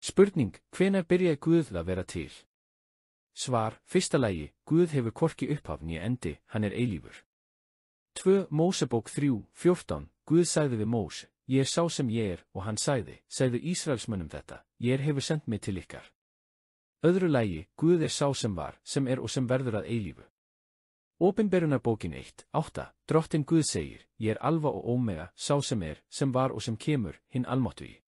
Spurning, hvenær byrjaði Guð að vera til? Svar, fyrsta lagi, Guð hefur hvorki upphaf né endi, hann er eilífur. 2 Mósebók 3:14, Guð sagði við Móse, ég er sá sem ég er, og hann sagði, segðu Ísraelsmönnum þetta, ég hefur sendt mig til ykkar. Öðru lagi, Guð er sá sem var, sem er og sem verður að eilífu. Opinberunarbókin 1:8, Drottinn Guð segir, ég er alfa og ómega, sá sem er, sem var og sem kemur, hinn almáttugi.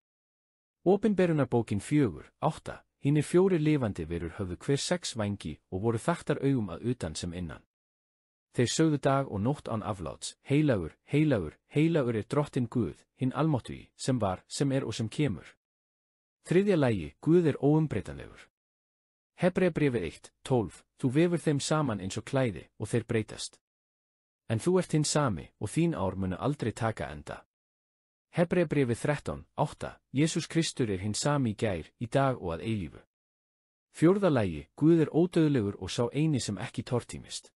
Opinberunarbókin 4:8, hinnir 4 lifandi verur höfðu hver 6 vængi og voru þaktar augum að utan sem innan. Þeir sögðu dag og nótt án afláts, heilagur, heilagur, heilagur er Drottinn Guð, hinn almáttugi, sem var, sem er og sem kemur. Þriðja lagi, Guð er óumbreytanlegur. Hebreabréfið 1:12, þú vefur þeim saman eins og klæði og þeir breytast. En þú ert hinn sami og þín ár munu aldrei taka enda. Hebreabréfið 13:8, Jesús Kristur er hinn sami í gær, í dag og að eilífu. Fjórða lagi, Guð er ódauðlegur og sá eini sem ekki tortímist.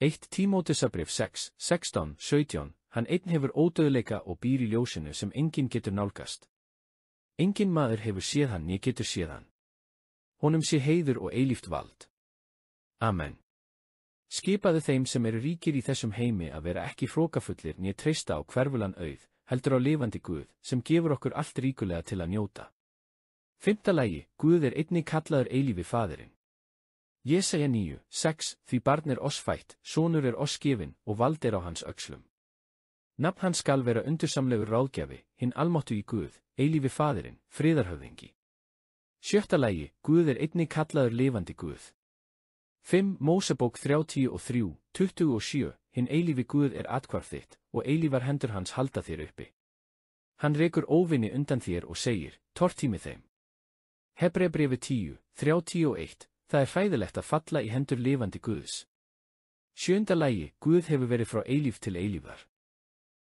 1 Tímótesarbréf 6:16-17, hann einn hefur ódauðleika og býr í ljósinu sem enginn getur nálgast. Enginn maður hefur séð hann né getur séð hann. Honum sé heiður og eilíft vald. Amen. Skipaðu þeim sem eru ríkir í þessum heimi að vera ekki hrókafullir né treysta á hverfulan auð, heldur á lifandi Guð, sem gefur okkur allt ríkulega til að njóta. 5. lagi, Guð er einnig kallaður eilífi faðirinn. Jesaja 9:6, því barn er oss fætt, sonur er oss gefinn og vald er á hans öxlum. Nafn hans skal vera undursamlegur ráðgjafi, hinn almáttugi Guð, eilífi faðirinn, friðarhöfðingi. 7. lagi, Guð er einnig kallaður lifandi Guð. 5 Mósebók 33:27, hinn eilífi Guð er athvarf þitt, og eilífar hendur hans halda þér uppi. Hann rekur óvinni undan þér og segir, tortími þeim. Hebreabréfið 10:31, það er hræðilegt að falla í hendur lifandi Guðs. 7. lagi, Guð hefur verið frá eilíf til eilífar.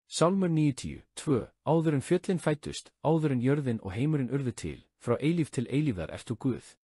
Sálmur 90:2, áður en fjöllin fættust, áður en jörðin og heimurinn urðu til, frá eilíf til eilífar ert þú Guð.